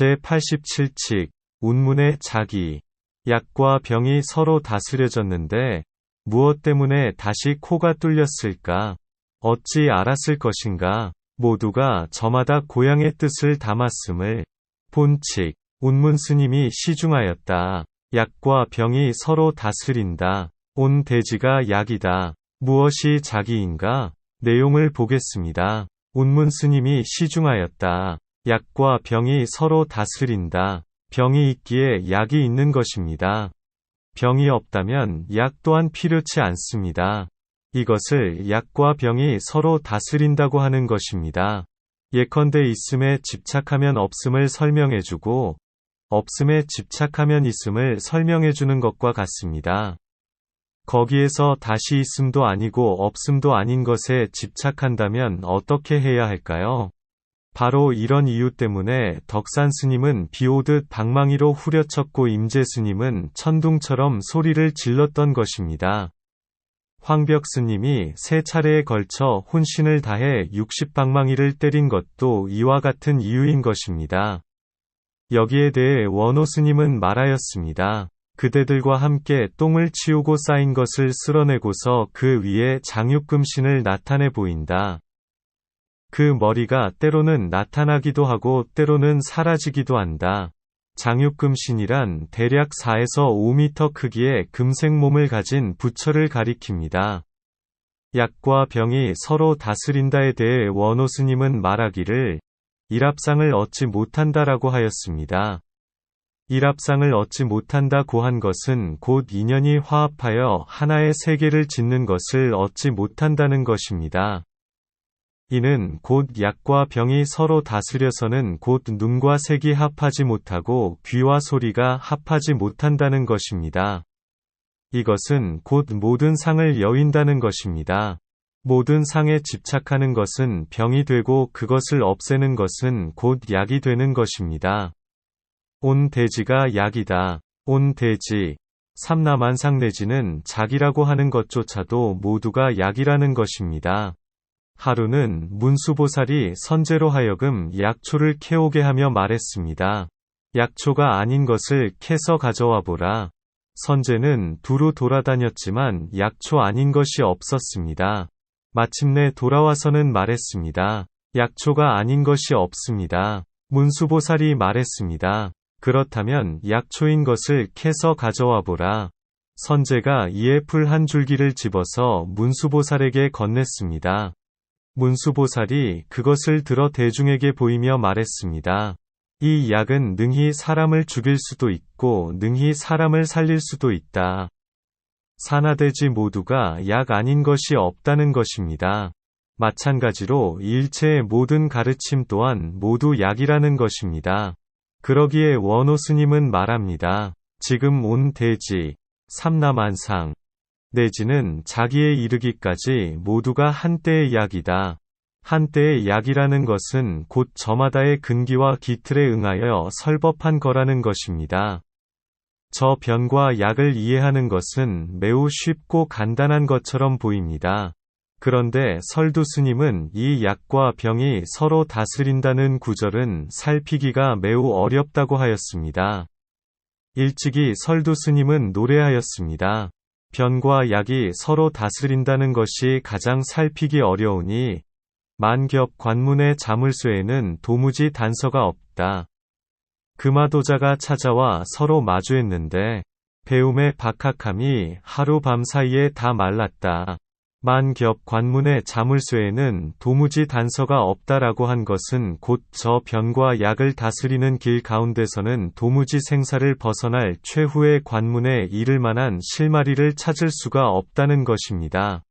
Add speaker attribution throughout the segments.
Speaker 1: 제87칙 운문의 자기. 약과 병이 서로 다스려졌는데 무엇 때문에 다시 코가 뚫렸을까? 어찌 알았을 것인가? 모두가 저마다 고향의 뜻을 담았음을. 본칙. 운문 스님이 시중하였다. 약과 병이 서로 다스린다. 온 대지가 약이다. 무엇이 자기인가? 내용을 보겠습니다. 운문 스님이 시중하였다. 약과 병이 서로 다스린다. 병이 있기에 약이 있는 것입니다. 병이 없다면 약 또한 필요치 않습니다. 이것을 약과 병이 서로 다스린다고 하는 것입니다. 예컨대 있음에 집착하면 없음을 설명해주고 없음에 집착하면 있음을 설명해주는 것과 같습니다. 거기에서 다시 있음도 아니고 없음도 아닌 것에 집착한다면 어떻게 해야 할까요? 바로 이런 이유 때문에 덕산 스님은 비 오듯 방망이로 후려쳤고 임재 스님은 천둥처럼 소리를 질렀던 것입니다. 황벽 스님이 3차례에 걸쳐 혼신을 다해 60방망이를 때린 것도 이와 같은 이유인 것입니다. 여기에 대해 원호 스님은 말하였습니다. 그대들과 함께 똥을 치우고 쌓인 것을 쓸어내고서 그 위에 장육금신을 나타내 보인다. 그 머리가 때로는 나타나기도 하고 때로는 사라지기도 한다. 장육금신이란 대략 4에서 5m 크기의 금색 몸을 가진 부처를 가리킵니다. 약과 병이 서로 다스린다에 대해 원호 스님은 말하기를 일합상을 얻지 못한다라고 하였습니다. 일합상을 얻지 못한다고 한 것은 곧 인연이 화합하여 하나의 세계를 짓는 것을 얻지 못한다는 것입니다. 이는 곧 약과 병이 서로 다스려서는 곧 눈과 색이 합하지 못하고 귀와 소리가 합하지 못한다는 것입니다. 이것은 곧 모든 상을 여윈다는 것입니다. 모든 상에 집착하는 것은 병이 되고 그것을 없애는 것은 곧 약이 되는 것입니다. 온 대지가 약이다. 온 대지. 삼라만상 내지는 자기라고 하는 것조차도 모두가 약이라는 것입니다. 하루는 문수보살이 선제로 하여금 약초를 캐오게 하며 말했습니다. 약초가 아닌 것을 캐서 가져와 보라. 선제는 두루 돌아다녔지만 약초 아닌 것이 없었습니다. 마침내 돌아와서는 말했습니다. 약초가 아닌 것이 없습니다. 문수보살이 말했습니다. 그렇다면 약초인 것을 캐서 가져와 보라. 선제가 이에 풀 한 줄기를 집어서 문수보살에게 건넸습니다. 문수보살이 그것을 들어 대중에게 보이며 말했습니다. 이 약은 능히 사람을 죽일 수도 있고 능히 사람을 살릴 수도 있다. 산하대지 모두가 약 아닌 것이 없다는 것입니다. 마찬가지로 일체의 모든 가르침 또한 모두 약이라는 것입니다. 그러기에 원호 스님은 말합니다. 지금 온 대지, 삼라만상, 내지는 자기에 이르기까지 모두가 한때의 약이다. 한때의 약이라는 것은 곧 저마다의 근기와 기틀에 응하여 설법한 거라는 것입니다. 저 변과 약을 이해하는 것은 매우 쉽고 간단한 것처럼 보입니다. 그런데 설두 스님은 이 약과 병이 서로 다스린다는 구절은 살피기가 매우 어렵다고 하였습니다. 일찍이 설두 스님은 노래하였습니다. 변과 약이 서로 다스린다는 것이 가장 살피기 어려우니 만겹 관문의 자물쇠에는 도무지 단서가 없다. 금화도자가 찾아와 서로 마주했는데 배움의 박학함이 하루밤 사이에 다 말랐다. 만겹 관문의 자물쇠에는 도무지 단서가 없다라고 한 것은 곧 저 변과 약을 다스리는 길 가운데서는 도무지 생사를 벗어날 최후의 관문에 이를 만한 실마리를 찾을 수가 없다는 것입니다.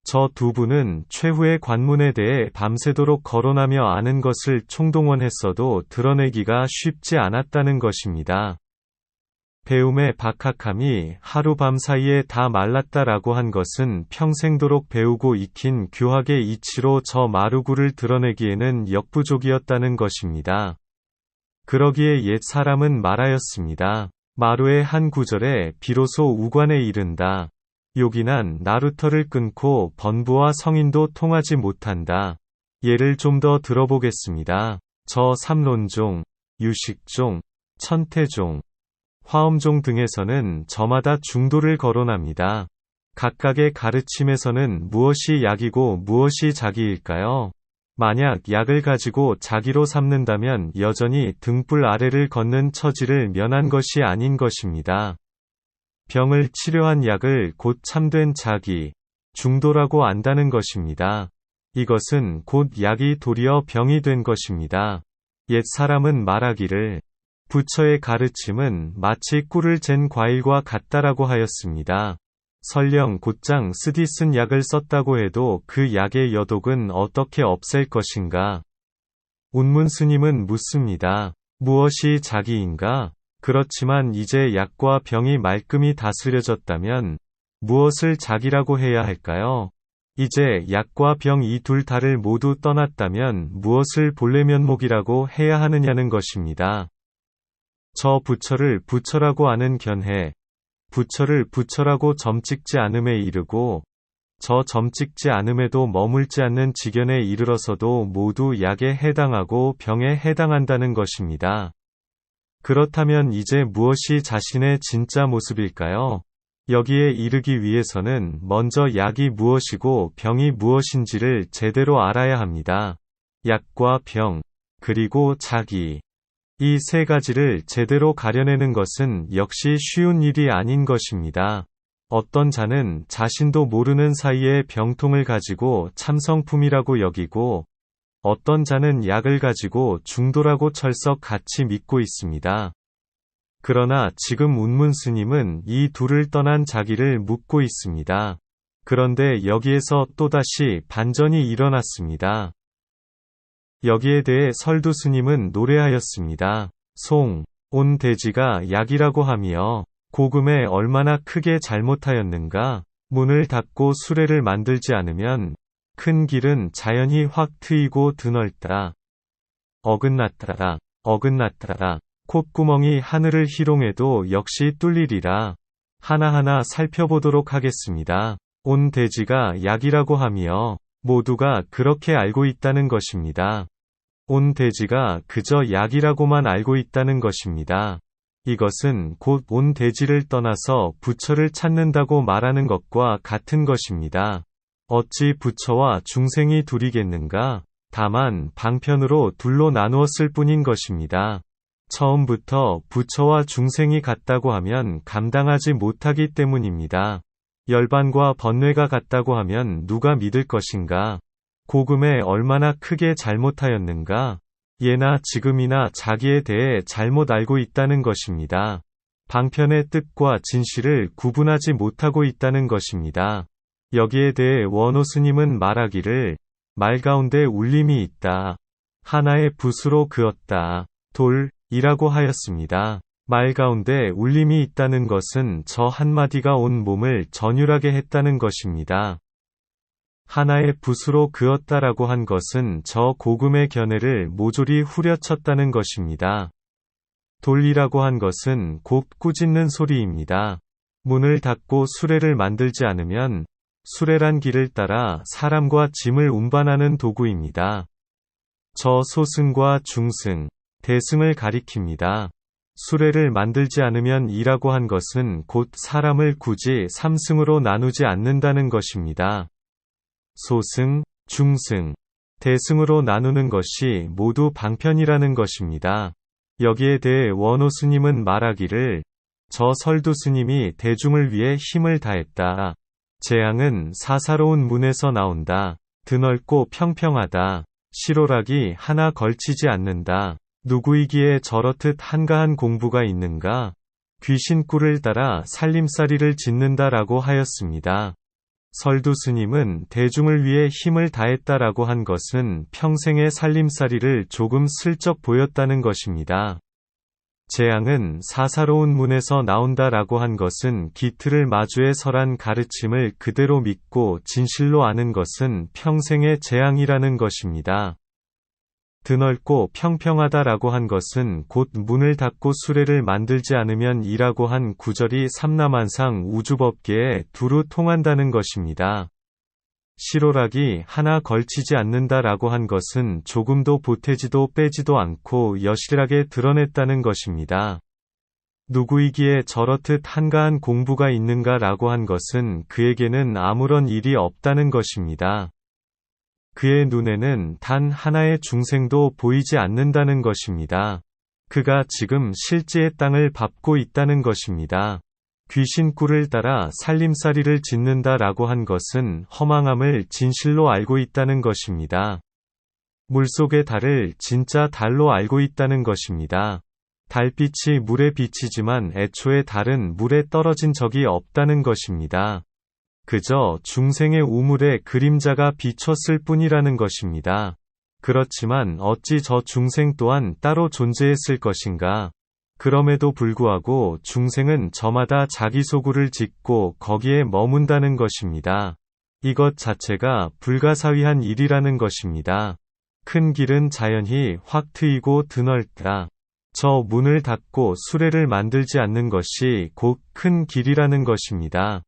Speaker 1: 저 두 분은 최후의 관문에 대해 밤새도록 거론하며 아는 것을 총동원했어도 드러내기가 쉽지 않았다는 것입니다. 배움의 박학함이 하루밤 사이에 다 말랐다라고 한 것은 평생도록 배우고 익힌 교학의 이치로 저 마루구를 드러내기에는 역부족이었다는 것입니다. 그러기에 옛 사람은 말하였습니다. 마루의 한 구절에 비로소 우관에 이른다. 요긴한 나루터를 끊고 번부와 성인도 통하지 못한다. 예를 좀 더 들어보겠습니다. 저 삼론종, 유식종, 천태종, 화엄종 등에서는 저마다 중도를 거론합니다. 각각의 가르침에서는 무엇이 약이고 무엇이 자기일까요? 만약 약을 가지고 자기로 삼는다면 여전히 등불 아래를 걷는 처지를 면한 것이 아닌 것입니다. 병을 치료한 약을 곧 참된 자기, 중도라고 안다는 것입니다. 이것은 곧 약이 도리어 병이 된 것입니다. 옛 사람은 말하기를 부처의 가르침은 마치 꿀을 잰 과일과 같다라고 하였습니다. 설령 곧장 쓰디 쓴 약을 썼다고 해도 그 약의 여독은 어떻게 없앨 것인가? 운문 스님은 묻습니다. 무엇이 자기인가? 그렇지만 이제 약과 병이 말끔히 다스려졌다면 무엇을 자기라고 해야 할까요? 이제 약과 병 이 둘 다를 모두 떠났다면 무엇을 본래 면목이라고 해야 하느냐는 것입니다. 저 부처를 부처라고 아는 견해, 부처를 부처라고 점찍지 않음에 이르고 저 점찍지 않음에도 머물지 않는 지견에 이르러서도 모두 약에 해당하고 병에 해당한다는 것입니다. 그렇다면 이제 무엇이 자신의 진짜 모습일까요? 여기에 이르기 위해서는 먼저 약이 무엇이고 병이 무엇인지를 제대로 알아야 합니다. 약과 병, 그리고 자기. 이 세 가지를 제대로 가려내는 것은 역시 쉬운 일이 아닌 것입니다. 어떤 자는 자신도 모르는 사이에 병통을 가지고 참성품이라고 여기고 어떤 자는 약을 가지고 중도라고 철석 같이 믿고 있습니다. 그러나 지금 운문 스님은 이 둘을 떠난 자기를 묻고 있습니다. 그런데 여기에서 또다시 반전이 일어났습니다. 여기에 대해 설두 스님은 노래하였습니다. 온 돼지가 약이라고 하며 고금에 얼마나 크게 잘못하였는가. 문을 닫고 수레를 만들지 않으면 큰 길은 자연히 확 트이고 드넓다. 어긋났다라 어긋났다라. 콧구멍이 하늘을 희롱해도 역시 뚫리리라. 하나하나 살펴보도록 하겠습니다. 온 돼지가 약이라고 하며 모두가 그렇게 알고 있다는 것입니다. 온 돼지가 그저 약이라고만 알고 있다는 것입니다. 이것은 곧 온 돼지를 떠나서 부처를 찾는다고 말하는 것과 같은 것입니다. 어찌 부처와 중생이 둘이겠는가? 다만 방편으로 둘로 나누었을 뿐인 것입니다. 처음부터 부처와 중생이 같다고 하면 감당하지 못하기 때문입니다. 열반과 번뇌가 같다고 하면 누가 믿을 것인가? 고금에 얼마나 크게 잘못하였는가? 예나 지금이나 자기에 대해 잘못 알고 있다는 것입니다. 방편의 뜻과 진실을 구분하지 못하고 있다는 것입니다. 여기에 대해 원호 스님은 말하기를 말 가운데 울림이 있다. 하나의 붓으로 그었다. 돌이라고 하였습니다. 말 가운데 울림이 있다는 것은 저 한마디가 온 몸을 전율하게 했다는 것입니다. 하나의 붓으로 그었다라고 한 것은 저 고금의 견해를 모조리 후려쳤다는 것입니다. 돌이라고 한 것은 곧 꾸짖는 소리입니다. 문을 닫고 수레를 만들지 않으면 수레란 길을 따라 사람과 짐을 운반하는 도구입니다. 저 소승과 중승, 대승을 가리킵니다. 수레를 만들지 않으면 이라고 한 것은 곧 사람을 굳이 3승으로 나누지 않는다는 것입니다. 소승, 중승, 대승으로 나누는 것이 모두 방편이라는 것입니다. 여기에 대해 원호 스님은 말하기를 저 설두 스님이 대중을 위해 힘을 다했다. 재앙은 사사로운 문에서 나온다. 드넓고 평평하다. 시로락이 하나 걸치지 않는다. 누구이기에 저렇듯 한가한 공부가 있는가? 귀신꿀을 따라 살림살이를 짓는다라고 하였습니다. 설두 스님은 대중을 위해 힘을 다했다라고 한 것은 평생의 살림살이를 조금 슬쩍 보였다는 것입니다. 재앙은 사사로운 문에서 나온다라고 한 것은 기틀을 마주에 설한 가르침을 그대로 믿고 진실로 아는 것은 평생의 재앙이라는 것입니다. 드넓고 평평하다라고 한 것은 곧 문을 닫고 수레를 만들지 않으면 이라고 한 구절이 삼라만상 우주법계에 두루 통한다는 것입니다. 실오락이 하나 걸치지 않는다라고 한 것은 조금도 보태지도 빼지도 않고 여실하게 드러냈다는 것입니다. 누구이기에 저렇듯 한가한 공부가 있는가라고 한 것은 그에게는 아무런 일이 없다는 것입니다. 그의 눈에는 단 하나의 중생도 보이지 않는다는 것입니다. 그가 지금 실지의 땅을 밟고 있다는 것입니다. 귀신 꿀을 따라 살림살이를 짓는다라고 한 것은 허망함을 진실로 알고 있다는 것입니다. 물속의 달을 진짜 달로 알고 있다는 것입니다. 달빛이 물에 비치지만 애초에 달은 물에 떨어진 적이 없다는 것입니다. 그저 중생의 우물에 그림자가 비쳤을 뿐이라는 것입니다. 그렇지만 어찌 저 중생 또한 따로 존재했을 것인가? 그럼에도 불구하고 중생은 저마다 자기 소굴을 짓고 거기에 머문다는 것입니다. 이것 자체가 불가사의한 일이라는 것입니다. 큰 길은 자연히 확 트이고 드넓다. 저 문을 닫고 수레를 만들지 않는 것이 곧 큰 길이라는 것입니다.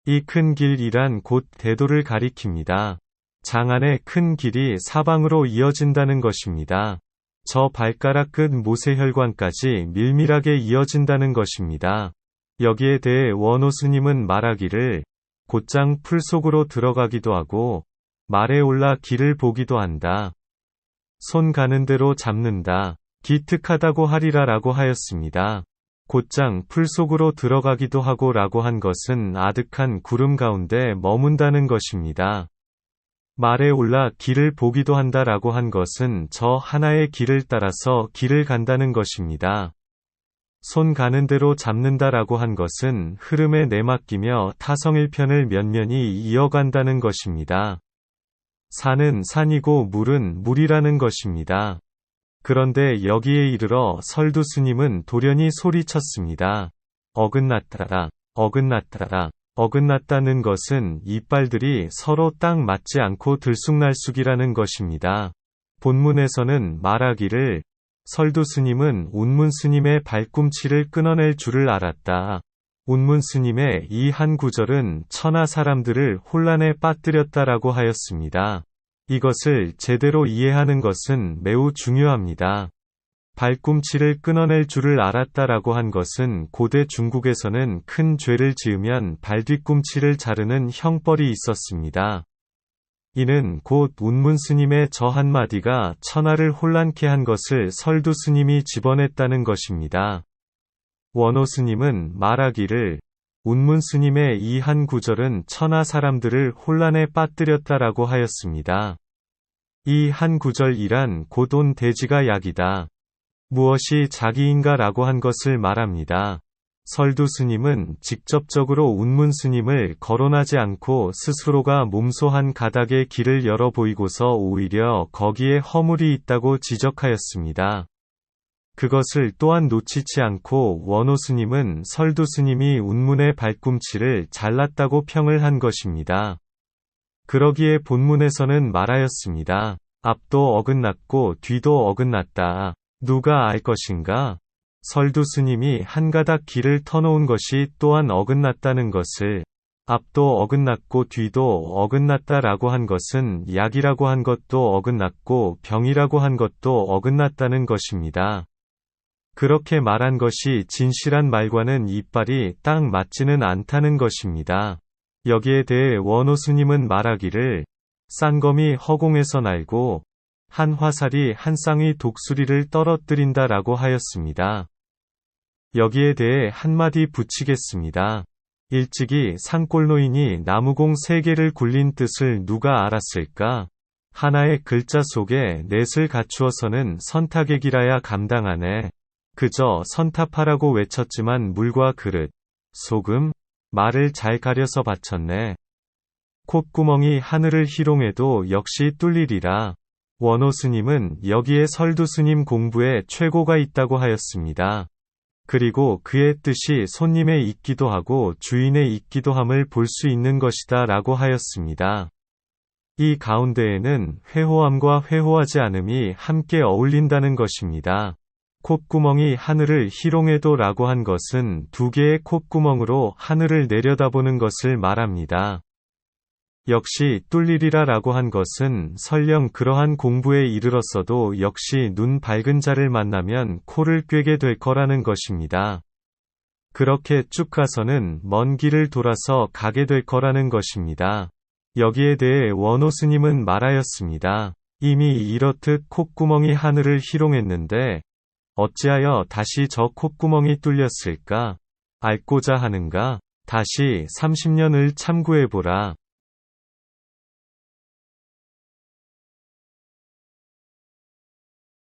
Speaker 1: 이 큰 길이란 곧 대도를 가리킵니다. 장안의 큰 길이 사방으로 이어진다는 것입니다. 저 발가락 끝 모세혈관까지 밀밀하게 이어진다는 것입니다. 여기에 대해 원호 스님은 말하기를 곧장 풀 속으로 들어가기도 하고 말에 올라 길을 보기도 한다. 손 가는 대로 잡는다. 기특하다고 하리라라고 하였습니다. 곧장 풀 속으로 들어가기도 하고 라고 한 것은 아득한 구름 가운데 머문다는 것입니다. 말에 올라 길을 보기도 한다라고 한 것은 저 하나의 길을 따라서 길을 간다는 것입니다. 손 가는 대로 잡는다라고 한 것은 흐름에 내맡기며 타성일편을 면면히 이어간다는 것입니다. 산은 산이고 물은 물이라는 것입니다. 그런데 여기에 이르러 설두 스님은 돌연히 소리쳤습니다. 어긋났다라, 어긋났다라. 어긋났다는 것은 이빨들이 서로 딱 맞지 않고 들쑥날쑥이라는 것입니다. 본문에서는 말하기를 설두 스님은 운문 스님의 발꿈치를 끊어낼 줄을 알았다. 운문 스님의 이 한 구절은 천하 사람들을 혼란에 빠뜨렸다라고 하였습니다. 이것을 제대로 이해하는 것은 매우 중요합니다. 발꿈치를 끊어낼 줄을 알았다라고 한 것은 고대 중국에서는 큰 죄를 지으면 발뒤꿈치를 자르는 형벌이 있었습니다. 이는 곧 운문 스님의 저 한마디가 천하를 혼란케 한 것을 설두 스님이 집어냈다는 것입니다. 원호 스님은 말하기를 운문 스님의 이 한 구절은 천하 사람들을 혼란에 빠뜨렸다라고 하였습니다. 이 한 구절이란 곧 온 대지가 약이다. 무엇이 자기인가라고 한 것을 말합니다. 설두 스님은 직접적으로 운문 스님을 거론하지 않고 스스로가 몸소 한 가닥의 길을 열어 보이고서 오히려 거기에 허물이 있다고 지적하였습니다. 그것을 또한 놓치지 않고 원호 스님은 설두 스님이 운문의 발꿈치를 잘랐다고 평을 한 것입니다. 그러기에 본문에서는 말하였습니다. 앞도 어긋났고 뒤도 어긋났다. 누가 알 것인가? 설두 스님이 한 가닥 길을 터놓은 것이 또한 어긋났다는 것을, 앞도 어긋났고 뒤도 어긋났다라고 한 것은 약이라고 한 것도 어긋났고 병이라고 한 것도 어긋났다는 것입니다. 그렇게 말한 것이 진실한 말과는 이빨이 딱 맞지는 않다는 것입니다. 여기에 대해 원호 스님은 말하기를 쌍검이 허공에서 날고 한 화살이 한 쌍의 독수리를 떨어뜨린다라고 하였습니다. 여기에 대해 한마디 붙이겠습니다. 일찍이 산골노인이 나무공 3개를 굴린 뜻을 누가 알았을까? 하나의 글자 속에 넷을 갖추어서는 선타객이라야 감당하네. 그저 선탑하라고 외쳤지만 물과 그릇, 소금, 말을 잘 가려서 바쳤네. 콧구멍이 하늘을 희롱해도 역시 뚫리리라. 원호 스님은 여기에 설두 스님 공부에 최고가 있다고 하였습니다. 그리고 그의 뜻이 손님에 있기도 하고 주인에 있기도 함을 볼 수 있는 것이다 라고 하였습니다. 이 가운데에는 회호함과 회호하지 않음이 함께 어울린다는 것입니다. 콧구멍이 하늘을 희롱해도 라고 한 것은 2개의 콧구멍으로 하늘을 내려다보는 것을 말합니다. 역시 뚫리리라 라고 한 것은 설령 그러한 공부에 이르렀어도 역시 눈 밝은 자를 만나면 코를 꿰게 될 거라는 것입니다. 그렇게 쭉 가서는 먼 길을 돌아서 가게 될 거라는 것입니다. 여기에 대해 원호 스님은 말하였습니다. 이미 이렇듯 콧구멍이 하늘을 희롱했는데 어찌하여 다시 저 콧구멍이 뚫렸을까? 앓고자 하는가? 다시 30년을 참고해보라.